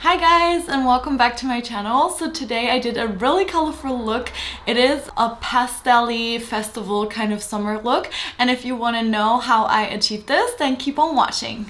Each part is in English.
Hi guys, and welcome back to my channel. So today I did a really colorful look. It is a pastel-y festival kind of summer look, and if you want to know how I achieved this, then keep on watching.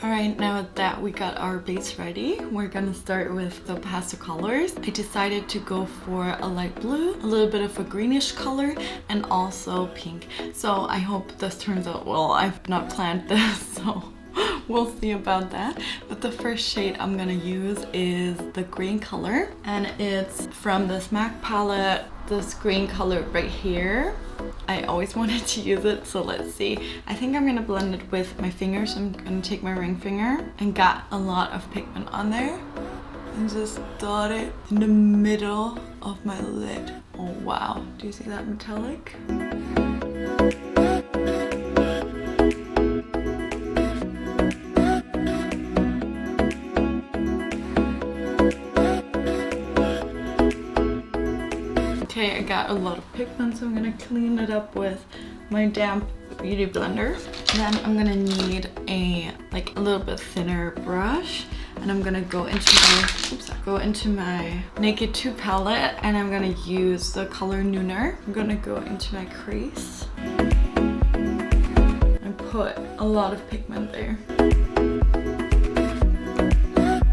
Alright, now that we got our base ready, we're gonna start with the pastel colors. I decided to go for a light blue, a little bit of a greenish color, and also pink. So I hope this turns out well. I've not planned this, so we'll see about that. But the first shade I'm gonna use is the green color, and it's from this MAC palette, this green color right here. I always wanted to use it, so let's see. I think I'm gonna blend it with my fingers. I'm gonna take my ring finger and got a lot of pigment on there and just dot it in the middle of my lid. Oh wow, do you see that metallic? Okay, I got a lot of pigment, so I'm gonna clean it up with my damp beauty blender. Then I'm gonna need a little bit thinner brush, and I'm gonna go into my Naked 2 palette, and I'm gonna use the color Nooner. I'm gonna go into my crease and put a lot of pigment there.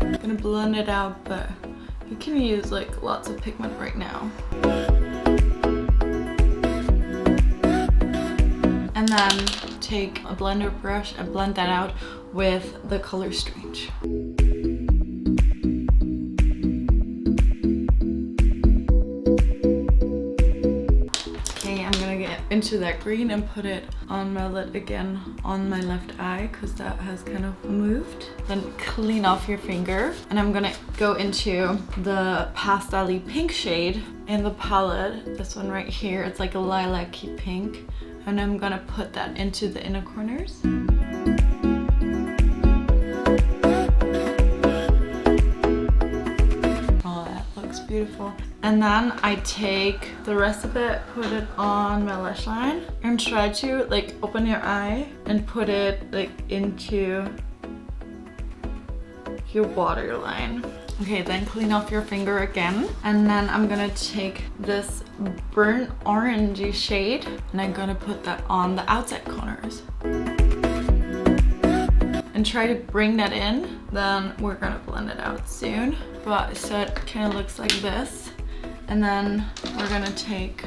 I'm gonna blend it out, but you can use lots of pigment right now. And then take a blender brush and blend that out with the color Strange. into that green and put it on my lid again on my left eye because that has kind of moved. Then clean off your finger. And I'm gonna go into the pastel-y pink shade in the palette. This one right here, it's like a lilac-y pink. And I'm gonna put that into the inner corners. Beautiful. And then I take the rest of it, put it on my lash line, and try to like open your eye and put it like into your waterline. Okay, then clean off your finger again. And then I'm gonna take this burnt orangey shade and I'm gonna put that on the outside corners. And try to bring that in, then we're gonna blend it out soon. But so it kind of looks like this. And then we're gonna take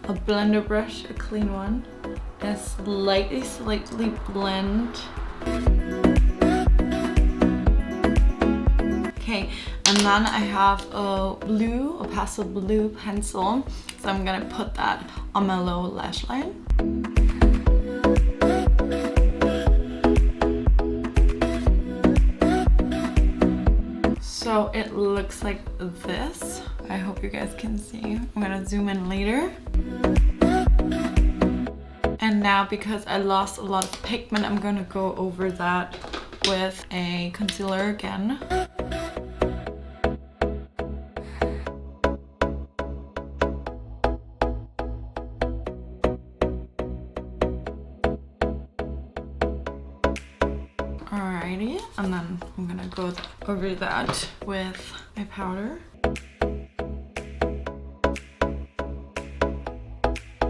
a blender brush, a clean one, and slightly blend. Okay, and then I have a pastel blue pencil. So I'm gonna put that on my lower lash line. So it looks like this. I hope you guys can see. I'm gonna zoom in later. And now because I lost a lot of pigment, I'm gonna go over that with a concealer again. Alrighty, and then I'm gonna go over that with my powder.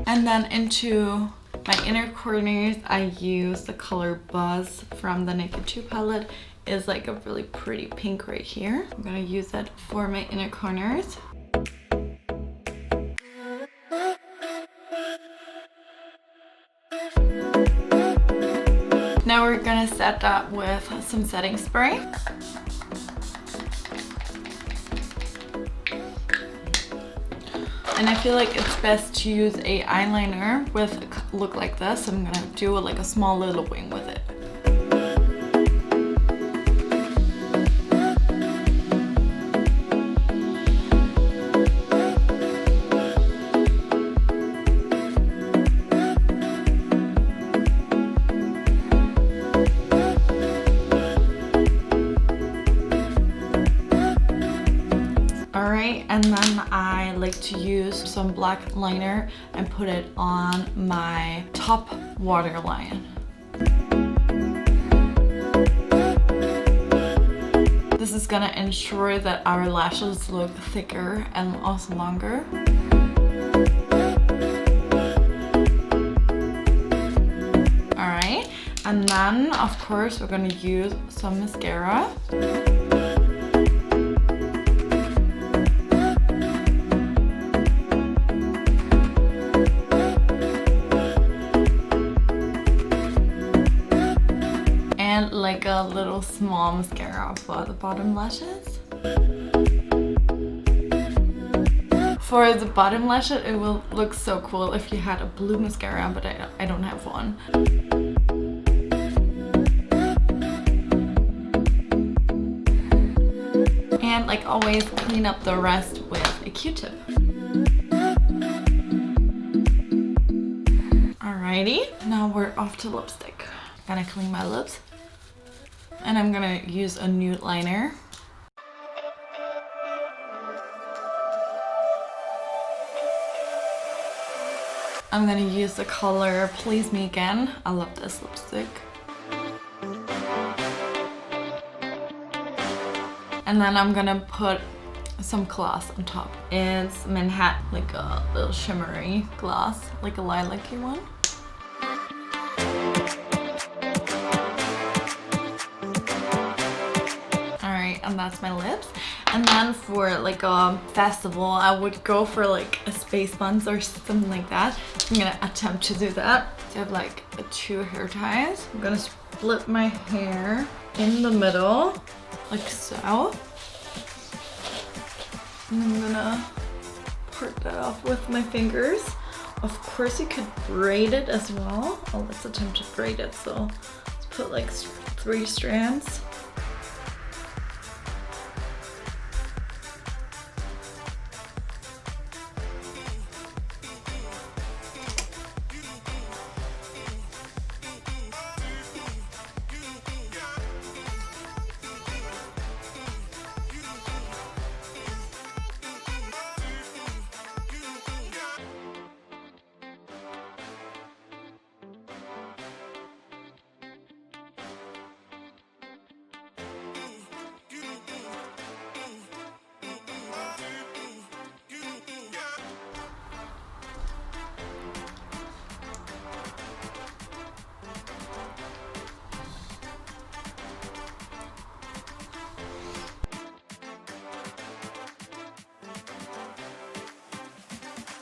And then into my inner corners, I use the color Buzz from the Naked 2 palette. It's like a really pretty pink right here. I'm gonna use that for my inner corners. Now we're gonna set that with some setting spray. And I feel like it's best to use a eyeliner with a look like this. I'm gonna do like a small little wing with it. Alright, and then I like to use some black liner and put it on my top waterline. This is gonna ensure that our lashes look thicker and also longer. Alright, and then of course we're gonna use some mascara. And like a little small mascara for the bottom lashes. For the bottom lashes, it will look so cool if you had a blue mascara, but I don't have one. And like always, clean up the rest with a Q-tip. Alrighty, now we're off to lipstick. Gonna clean my lips. And I'm gonna use a nude liner. I'm gonna use the color Please Me Again. I love this lipstick. And then I'm gonna put some gloss on top. It's Manhattan, like a little shimmery gloss, like a lilac-y one. And that's my lips. And then for like a festival, I would go for like a space buns or something like that. I'm gonna attempt to do that. So I have like 2 hair ties. I'm gonna split my hair in the middle, like so. And I'm gonna part that off with my fingers. Of course you could braid it as well. Oh, let's attempt to braid it. So let's put like 3 strands.